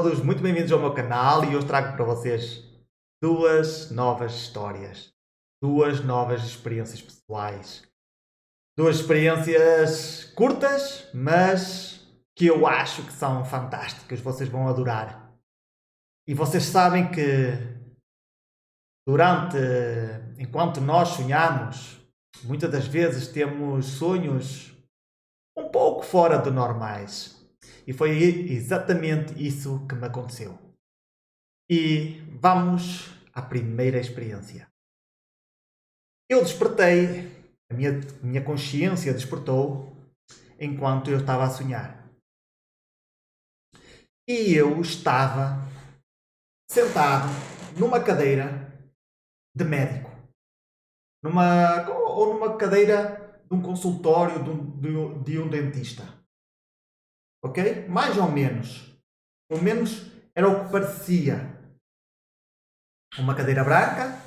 todos, muito bem-vindos ao meu canal e hoje trago para vocês duas novas histórias, duas novas experiências pessoais, duas experiências curtas, mas que eu acho que são fantásticas, vocês vão adorar. E vocês sabem que durante, enquanto nós sonhamos, muitas das vezes temos sonhos um pouco fora do normais. E foi exatamente isso que me aconteceu. E vamos à primeira experiência. Eu despertei, a minha consciência despertou enquanto eu estava a sonhar. E eu estava sentado numa cadeira de médico. Ou numa cadeira de um consultório de um dentista. Ok? Mais ou menos. Pelo menos era o que parecia. Uma cadeira branca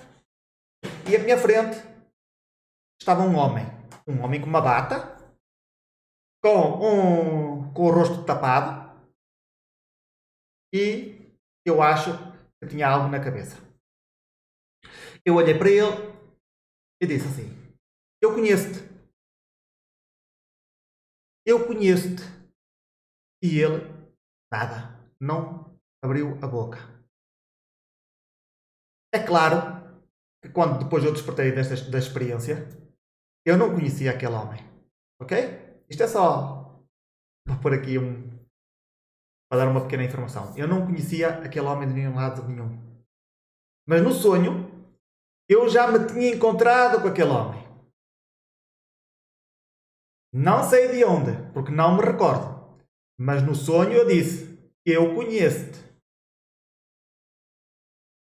e à minha frente estava um homem. Um homem com uma bata, com o rosto tapado e eu acho que tinha algo na cabeça. Eu olhei para ele e disse assim: Eu conheço-te. Eu conheço-te. E ele, nada, não abriu a boca. É claro que quando depois eu despertei da experiência, eu não conhecia aquele homem. Ok? Isto é só para pôr aqui para dar uma pequena informação. Eu não conhecia aquele homem de nenhum lado nenhum. Mas no sonho, eu já me tinha encontrado com aquele homem. Não sei de onde, porque não me recordo. Mas no sonho eu disse: Eu conheço-te.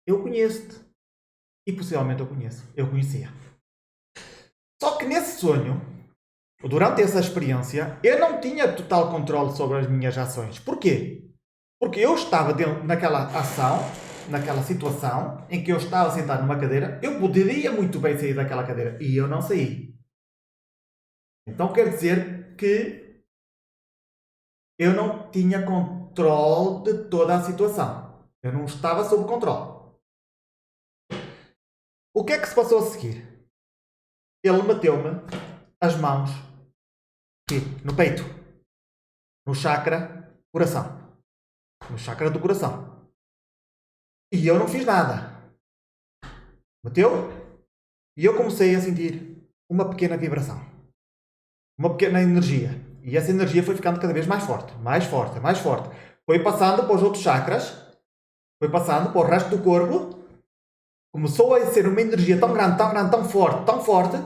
Eu conheço-te. E possivelmente eu conheço. Eu conhecia. Só que nesse sonho, durante essa experiência, eu não tinha total controle sobre as minhas ações. Porquê? Porque eu estava dentro, naquela ação, naquela situação, em que eu estava sentado numa cadeira, eu poderia muito bem sair daquela cadeira. E eu não saí. Então quer dizer que eu não tinha controle de toda a situação. Eu não estava sob controle. O que é que se passou a seguir? Ele meteu-me as mãos aqui, no peito, no chakra coração. No chakra do coração. E eu não fiz nada. Meteu? E eu comecei a sentir uma pequena vibração. Uma pequena energia. E essa energia foi ficando cada vez mais forte. Mais forte, mais forte. Foi passando para os outros chakras. Foi passando para o resto do corpo. Começou a ser uma energia tão grande, tão grande, tão forte, tão forte.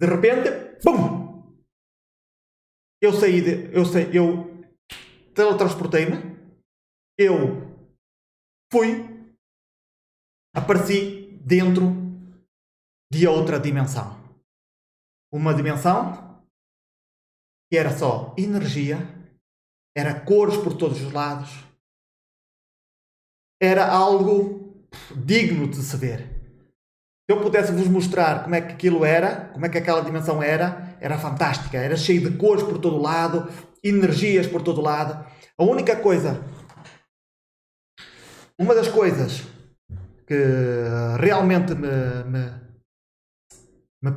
De repente, BUM! Eu teletransportei-me. Eu apareci dentro de outra dimensão. Uma dimensão que era só energia, era cores por todos os lados, era algo digno de se ver. Se eu pudesse vos mostrar como é que aquilo era, como é que aquela dimensão era fantástica, era cheio de cores por todo lado, energias por todo lado. A única coisa, uma das coisas que realmente me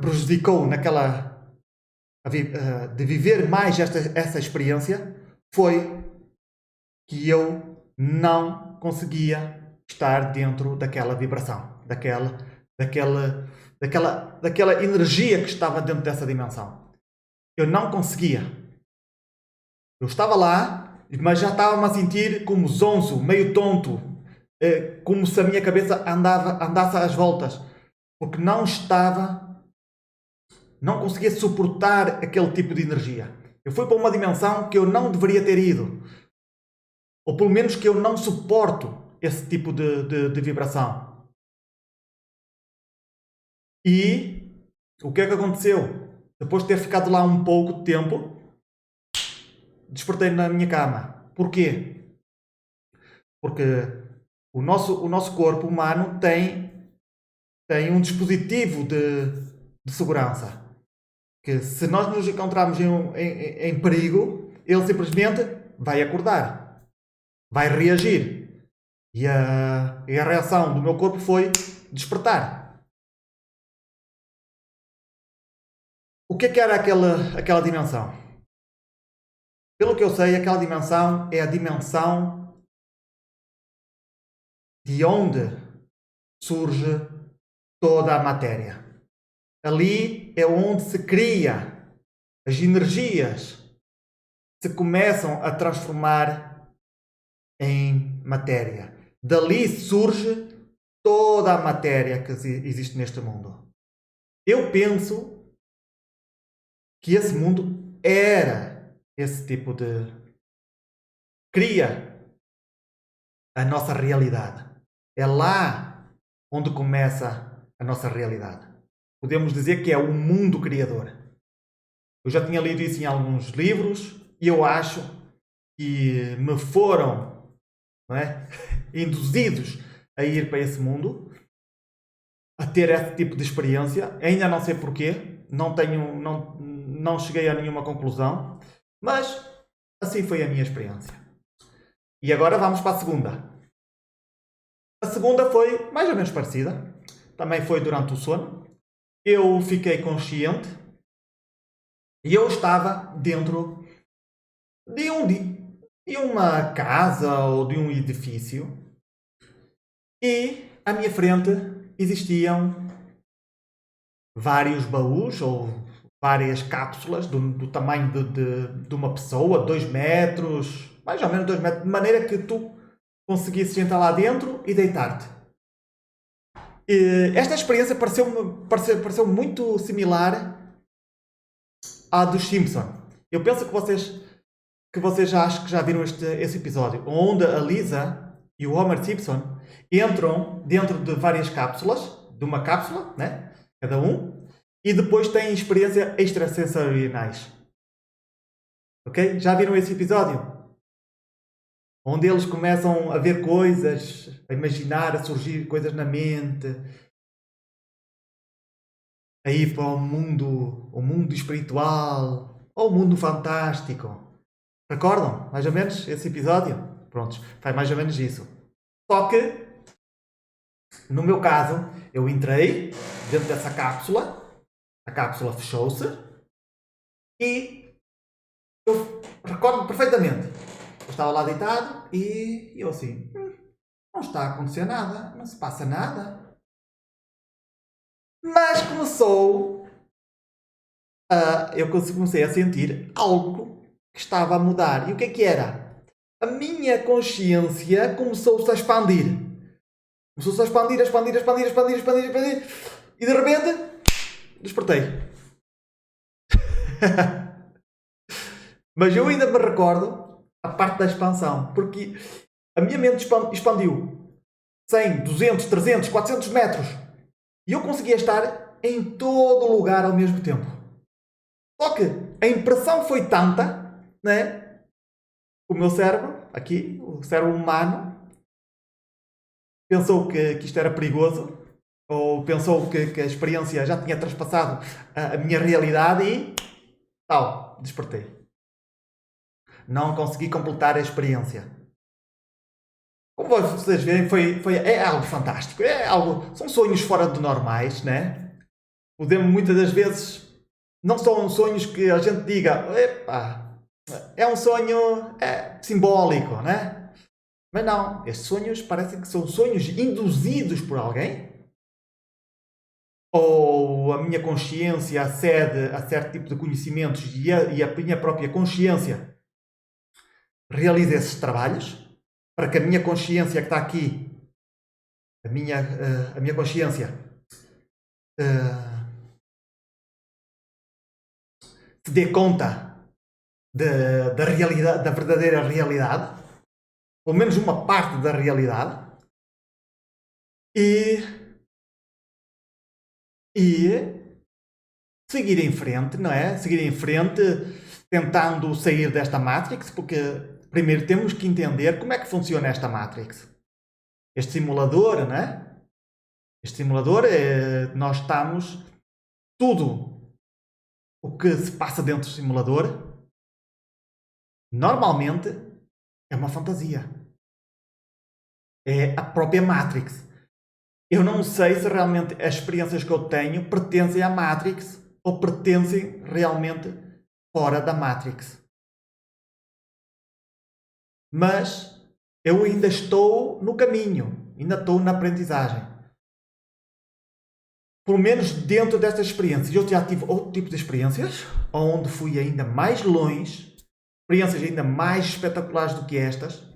prejudicou de viver mais essa experiência foi que eu não conseguia estar dentro daquela vibração, daquela energia que estava dentro dessa dimensão. Eu não conseguia. Eu estava lá, mas já estava-me a sentir como zonzo, meio tonto, como se a minha cabeça andasse às voltas, porque não conseguia suportar aquele tipo de energia. Eu fui para uma dimensão que eu não deveria ter ido. Ou pelo menos que eu não suporto esse tipo de vibração. E o que é que aconteceu? Depois de ter ficado lá um pouco de tempo, despertei na minha cama. Porquê? Porque o nosso corpo humano tem um dispositivo de segurança. Que se nós nos encontrarmos em perigo, ele simplesmente vai acordar. vai reagir. E a reação do meu corpo foi despertar. O que era aquela dimensão? Pelo que eu sei, aquela dimensão é a dimensão de onde surge toda a matéria. Ali é onde se cria as energias, se começam a transformar em matéria. Dali surge toda a matéria que existe neste mundo. Eu penso que esse mundo era esse tipo de... cria a nossa realidade. É lá onde começa a nossa realidade. Podemos dizer que é o mundo criador. Eu já tinha lido isso em alguns livros e eu acho que me foram, não é, induzidos a ir para esse mundo, a ter esse tipo de experiência. Ainda não sei porquê, não cheguei a nenhuma conclusão, mas assim foi a minha experiência. E agora vamos para a segunda. A segunda foi mais ou menos parecida. Também foi durante o sono. Eu fiquei consciente e eu estava dentro de uma casa ou de um edifício e à minha frente existiam vários baús ou várias cápsulas do tamanho de uma pessoa, 2 metros, mais ou menos 2 metros, de maneira que tu conseguisses entrar lá dentro e deitar-te. Esta experiência pareceu muito similar à dos Simpson. Eu penso que vocês já acho que já viram esse episódio, onde a Lisa e o Homer Simpson entram dentro de várias cápsulas, de uma cápsula, né? Cada um, e depois têm experiências extrasensoriais. Ok? Já viram esse episódio? Onde eles começam a ver coisas, a imaginar, a surgir coisas na mente, a ir para o mundo espiritual, ou o mundo fantástico. Recordam, mais ou menos, esse episódio? Prontos, faz mais ou menos isso. Só que, no meu caso, eu entrei dentro dessa cápsula, a cápsula fechou-se, e eu recordo perfeitamente. Eu estava lá deitado e eu assim, não está a acontecer nada, não se passa nada. Mas eu comecei a sentir algo que estava a mudar. E o que era? A minha consciência começou-se a expandir. Começou-se a expandir, expandir. E de repente, despertei. Mas eu ainda me recordo a parte da expansão. Porque a minha mente expandiu 100, 200, 300, 400 metros. E eu conseguia estar em todo lugar ao mesmo tempo. Só que a impressão foi tanta, né? O meu cérebro, aqui, o cérebro humano, pensou que isto era perigoso, ou pensou que a experiência já tinha traspassado a minha realidade e tal, despertei. Não consegui completar a experiência. Como vocês veem, é algo fantástico. São sonhos fora de normais, né? Podemos muitas das vezes, não são sonhos que a gente diga, epá, é um sonho simbólico, né? Mas não, estes sonhos parecem que são sonhos induzidos por alguém. Ou a minha consciência acede a certo tipo de conhecimentos e a minha própria consciência realiza esses trabalhos para que a minha consciência que está aqui, a minha consciência se dê conta da realidade, da verdadeira realidade, pelo menos uma parte da realidade, e seguir em frente, não é? Seguir em frente, tentando sair desta Matrix, porque primeiro temos que entender como é que funciona esta Matrix. Este simulador, não é? Este simulador, nós estamos... Tudo o que se passa dentro do simulador, normalmente, é uma fantasia. é a própria Matrix. Eu não sei se realmente as experiências que eu tenho pertencem à Matrix ou pertencem realmente fora da Matrix. Mas eu ainda estou no caminho, ainda estou na aprendizagem. Pelo menos dentro destas experiências. Eu já tive outro tipo de experiências, onde fui ainda mais longe, experiências ainda mais espetaculares do que estas,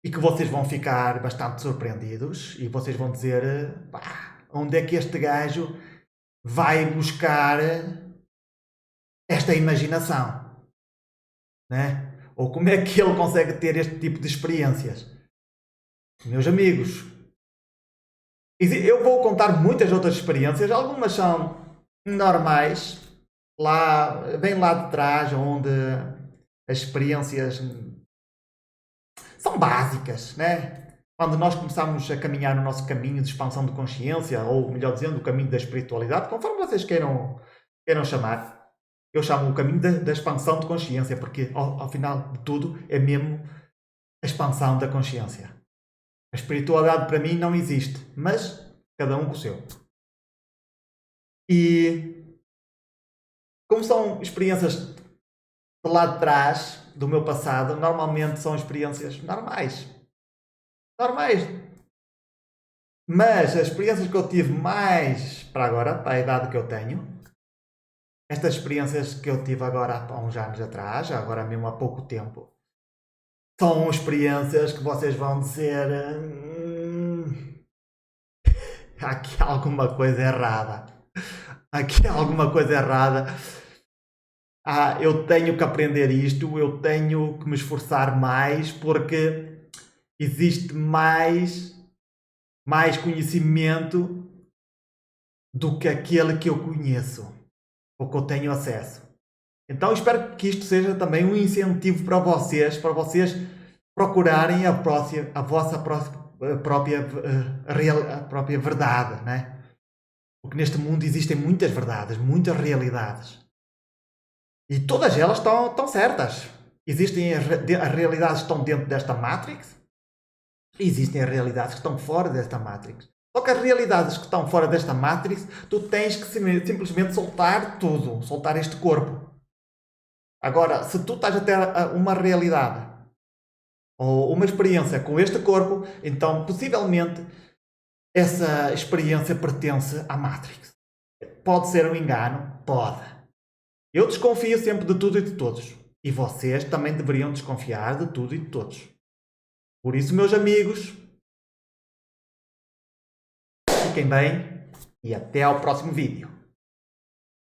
e que vocês vão ficar bastante surpreendidos, e vocês vão dizer, pá, onde é que este gajo vai buscar esta imaginação, né? Ou como é que ele consegue ter este tipo de experiências? Meus amigos, eu vou contar muitas outras experiências, algumas são normais, bem lá de trás, onde as experiências são básicas, né? Quando nós começamos a caminhar no nosso caminho de expansão de consciência, ou melhor dizendo, o caminho da espiritualidade, conforme vocês queiram chamar, eu chamo o caminho da expansão de consciência, porque ao final de tudo é mesmo a expansão da consciência. A espiritualidade para mim não existe, mas cada um com o seu. E como são experiências de lá de trás, do meu passado, normalmente são experiências normais. Normais. Mas as experiências que eu tive mais para agora, para a idade que eu tenho, estas experiências que eu tive agora há uns anos atrás, agora mesmo há pouco tempo, são experiências que vocês vão dizer aqui há alguma coisa errada. Aqui há alguma coisa errada. Eu tenho que aprender isto, eu tenho que me esforçar mais porque existe mais conhecimento do que aquele que eu conheço, ou que eu tenho acesso. Então espero que isto seja também um incentivo para vocês procurarem a vossa própria verdade, né? Porque neste mundo existem muitas verdades, muitas realidades. E todas elas estão certas. Existem as realidades que estão dentro desta Matrix, e existem as realidades que estão fora desta Matrix. Só que as realidades que estão fora desta Matrix, tu tens que simplesmente soltar tudo, soltar este corpo. Agora, se tu estás a ter uma realidade ou uma experiência com este corpo, então possivelmente essa experiência pertence à Matrix. Pode ser um engano? Pode. Eu desconfio sempre de tudo e de todos. E vocês também deveriam desconfiar de tudo e de todos. Por isso, meus amigos, fiquem bem e até ao próximo vídeo.